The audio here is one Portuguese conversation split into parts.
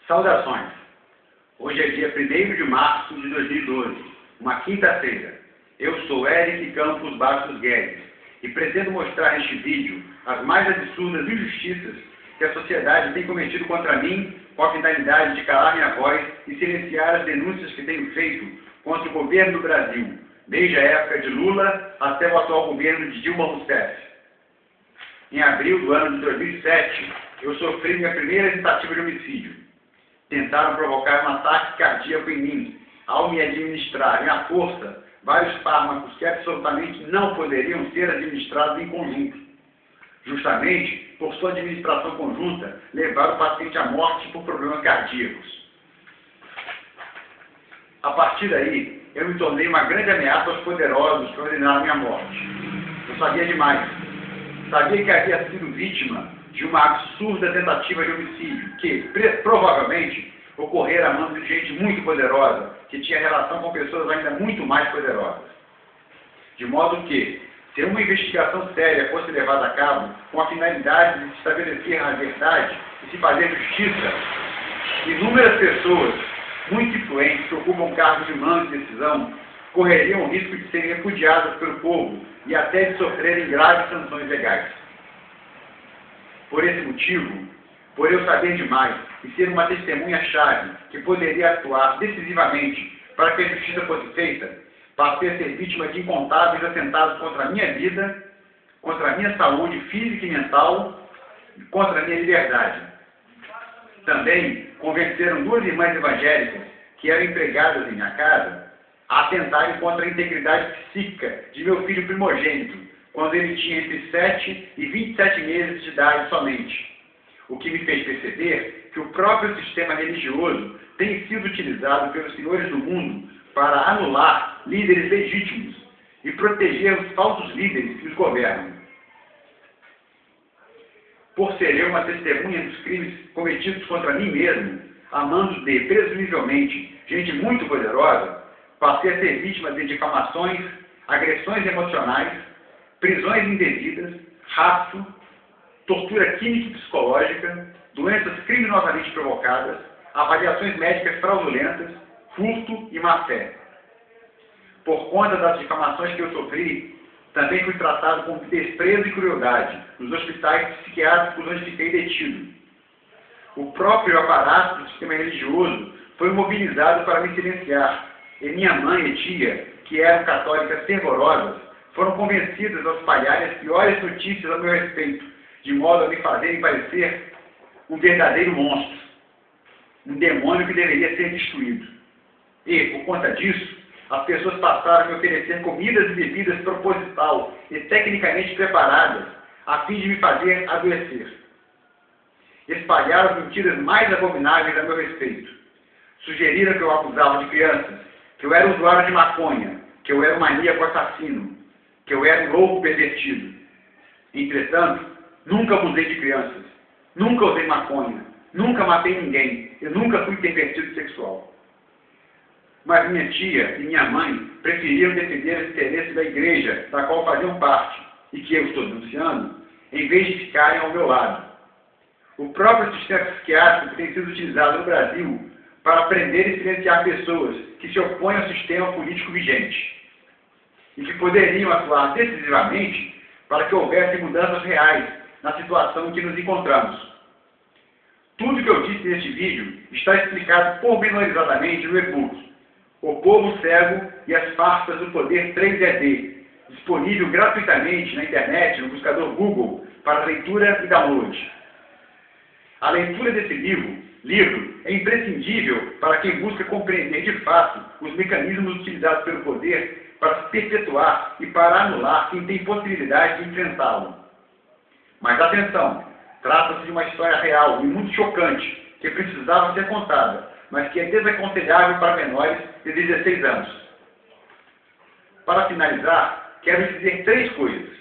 Saudações! Hoje é dia 1º de março de 2012, uma quinta-feira. Eu sou Eric Campos Bastos Guedes e pretendo mostrar neste vídeo as mais absurdas injustiças que a sociedade tem cometido contra mim com a finalidade de calar minha voz e silenciar as denúncias que tenho feito contra o governo do Brasil, desde a época de Lula até o atual governo de Dilma Rousseff. Em abril do ano de 2007, eu sofri minha primeira tentativa de homicídio. Tentaram provocar um ataque cardíaco em mim, ao me administrarem à força vários fármacos que absolutamente não poderiam ser administrados em conjunto. Justamente por sua administração conjunta, levar o paciente à morte por problemas cardíacos. A partir daí, eu me tornei uma grande ameaça aos poderosos que ordenaram minha morte. Eu sabia demais. Sabia que havia sido vítima de uma absurda tentativa de homicídio, que, provavelmente, ocorrera a mando de gente muito poderosa, que tinha relação com pessoas ainda muito mais poderosas. De modo que, se uma investigação séria fosse levada a cabo, com a finalidade de se estabelecer a verdade e se fazer justiça, inúmeras pessoas muito influentes que ocupam cargos de mando de decisão correriam o risco de serem repudiadas pelo povo e até de sofrerem graves sanções legais. Por esse motivo, por eu saber demais e ser uma testemunha-chave que poderia atuar decisivamente para que a justiça fosse feita, passei a ser vítima de incontáveis atentados contra a minha vida, contra a minha saúde física e mental e contra a minha liberdade. Também convenceram 2 irmãs evangélicas que eram empregadas em minha casa a atentarem contra a integridade psíquica de meu filho primogênito, quando ele tinha entre 7 e 27 meses de idade somente, o que me fez perceber que o próprio sistema religioso tem sido utilizado pelos senhores do mundo para anular líderes legítimos e proteger os falsos líderes que os governam. Por ser eu uma testemunha dos crimes cometidos contra mim mesmo, a mando de, presumivelmente, gente muito poderosa, passei a ser vítima de difamações, agressões emocionais, prisões indevidas, rapto, tortura química e psicológica, doenças criminosamente provocadas, avaliações médicas fraudulentas, furto e má-fé. Por conta das difamações que eu sofri, também fui tratado com desprezo e crueldade nos hospitais psiquiátricos onde fiquei detido. O próprio aparato do sistema religioso foi mobilizado para me silenciar, e minha mãe e tia, que eram católicas fervorosas, foram convencidas a espalhar as piores notícias a meu respeito, de modo a me fazerem parecer um verdadeiro monstro, um demônio que deveria ser destruído. E, por conta disso, as pessoas passaram a me oferecer comidas e bebidas proposital e tecnicamente preparadas, a fim de me fazer adoecer. Espalharam as mentiras mais abomináveis a meu respeito. Sugeriram que eu abusava de crianças, que eu era usuário de maconha, que eu era um maníaco assassino, que eu era um louco pervertido. Entretanto, nunca abusei de crianças, nunca usei maconha, nunca matei ninguém, eu nunca fui pervertido sexual. Mas minha tia e minha mãe preferiram defender os interesses da igreja, da qual faziam parte, e que eu estou denunciando, em vez de ficarem ao meu lado. O próprio sistema psiquiátrico tem sido utilizado no Brasil para prender e silenciar pessoas que se opõem ao sistema político vigente e que poderiam atuar decisivamente para que houvesse mudanças reais na situação em que nos encontramos. Tudo que eu disse neste vídeo está explicado pormenorizadamente no e-book O Povo Cego e as Farsas do Poder 3ED, disponível gratuitamente na internet, no buscador Google, para leitura e download. A leitura desse livro é imprescindível para quem busca compreender de fato os mecanismos utilizados pelo poder para se perpetuar e para anular quem tem possibilidade de enfrentá-lo. Mas atenção, trata-se de uma história real e muito chocante, que precisava ser contada, mas que é desaconselhável para menores de 16 anos. Para finalizar, quero dizer 3 coisas.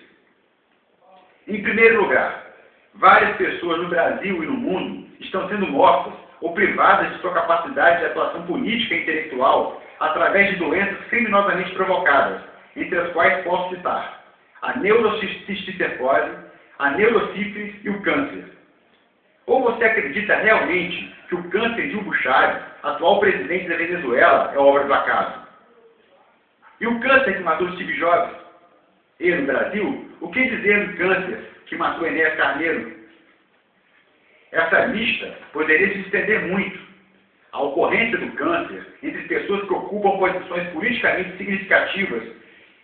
Em primeiro lugar, várias pessoas no Brasil e no mundo estão sendo mortas ou privadas de sua capacidade de atuação política e intelectual através de doenças criminosamente provocadas, entre as quais posso citar a neurocisticercose, a neurosífilis e o câncer. Ou você acredita realmente que o câncer de Hugo Chávez, atual presidente da Venezuela, é obra do acaso? E o câncer que matou Steve Jobs? E no Brasil, o que dizer do câncer que matou Enéas Carneiro? Essa lista poderia se estender muito. A ocorrência do câncer entre pessoas que ocupam posições politicamente significativas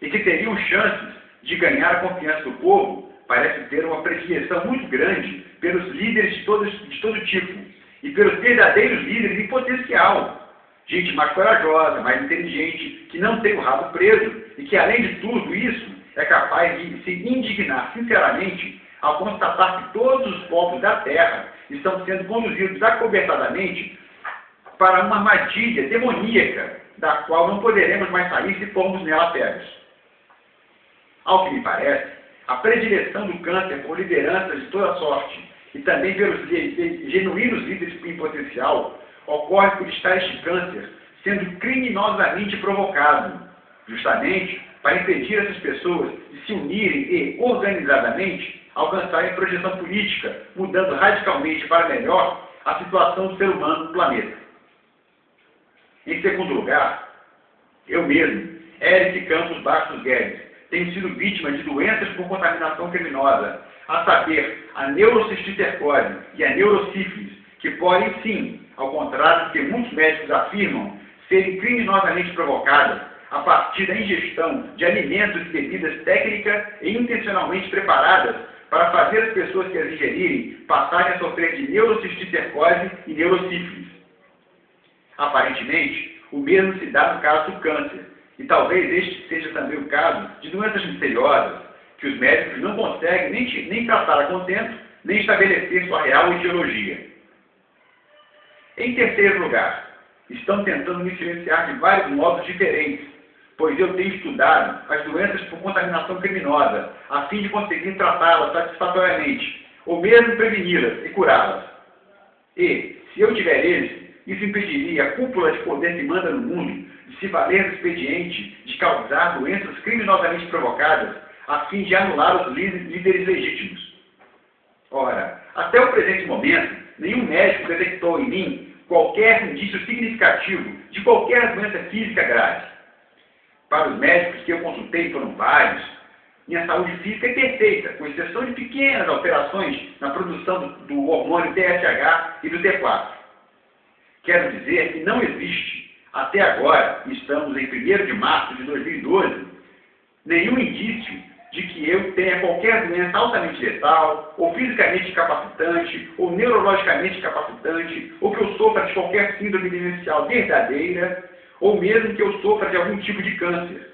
e que teriam chances de ganhar a confiança do povo parece ter uma predileção muito grande pelos líderes de todo tipo e pelos verdadeiros líderes em potencial. Gente mais corajosa, mais inteligente, que não tem o rabo preso e que, além de tudo isso, é capaz de se indignar sinceramente ao constatar que todos os povos da Terra estão sendo conduzidos acobertadamente para uma armadilha demoníaca, da qual não poderemos mais sair se formos nela pegos. Ao que me parece, a predileção do câncer por lideranças de toda sorte e também pelos genuínos líderes em potencial ocorre por estar este câncer sendo criminosamente provocado, justamente para impedir essas pessoas de se unirem e, organizadamente, alcançarem projeção política, mudando radicalmente para melhor a situação do ser humano no planeta. Em segundo lugar, eu mesmo, Eric Campos Bastos Guedes, tenho sido vítima de doenças por contaminação criminosa, a saber, a neurocisticercose e a neurosífilis, que podem sim, ao contrário do que muitos médicos afirmam, serem criminosamente provocadas a partir da ingestão de alimentos e bebidas técnicas e intencionalmente preparadas para fazer as pessoas que as ingerirem passarem a sofrer de neurocisticercose e neurosífilis. Aparentemente, o mesmo se dá no caso do câncer, e talvez este seja também o caso de doenças misteriosas, que os médicos não conseguem nem tratar a contento, nem estabelecer sua real etiologia. Em terceiro lugar, estão tentando me silenciar de vários modos diferentes, pois eu tenho estudado as doenças por contaminação criminosa, a fim de conseguir tratá-las satisfatoriamente, ou mesmo preveni-las e curá-las. E, se eu tiver êxito, isso impediria a cúpula de poder que manda no mundo de se valer do expediente de causar doenças criminosamente provocadas, a fim de anular os líderes legítimos. Ora, até o presente momento, nenhum médico detectou em mim qualquer indício significativo de qualquer doença física grave. Para os médicos que eu consultei, foram vários, minha saúde física é perfeita, com exceção de pequenas alterações na produção do hormônio TSH e do T4. Quero dizer que não existe, até agora, estamos em 1º de março de 2012, nenhum indício de que eu tenha qualquer doença altamente letal, ou fisicamente incapacitante, ou neurologicamente incapacitante, ou que eu sofra de qualquer síndrome demencial verdadeira, ou mesmo que eu sofra de algum tipo de câncer.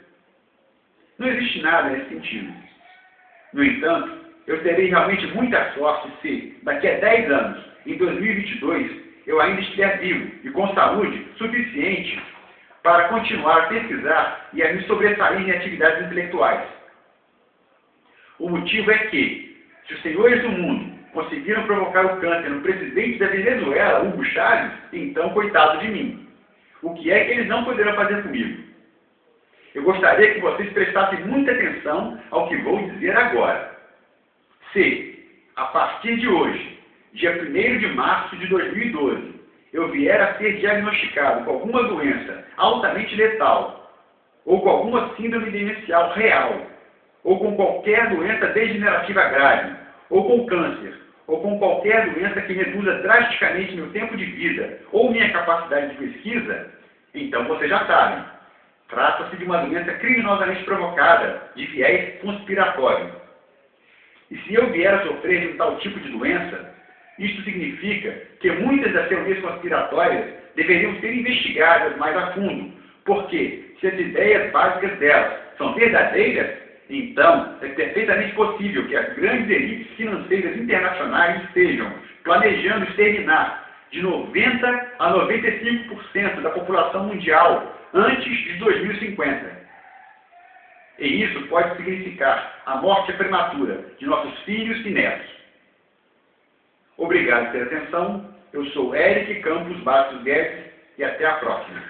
Não existe nada nesse sentido. No entanto, eu terei realmente muita sorte se, daqui a 10 anos, em 2022, eu ainda estiver vivo e com saúde suficiente para continuar a pesquisar e a me sobressair em atividades intelectuais. O motivo é que, se os senhores do mundo conseguiram provocar o câncer no presidente da Venezuela, Hugo Chávez, então coitado de mim. O que é que eles não poderão fazer comigo? Eu gostaria que vocês prestassem muita atenção ao que vou dizer agora. Se, a partir de hoje, dia 1º de março de 2012, eu vier a ser diagnosticado com alguma doença altamente letal, ou com alguma síndrome demencial real, ou com qualquer doença degenerativa grave, ou com câncer, ou com qualquer doença que reduza drasticamente meu tempo de vida, ou minha capacidade de pesquisa, então vocês já sabem. Trata-se de uma doença criminosamente provocada, de viés conspiratório. E se eu vier a sofrer de um tal tipo de doença, isto significa que muitas das teorias conspiratórias deveriam ser investigadas mais a fundo, porque se as ideias básicas delas são verdadeiras, então é perfeitamente possível que as grandes elites financeiras internacionais estejam planejando exterminar de 90% a 95% da população mundial antes de 2050. E isso pode significar a morte prematura de nossos filhos e netos. Obrigado pela atenção. Eu sou Eric Campos Bastos Guedes e até a próxima.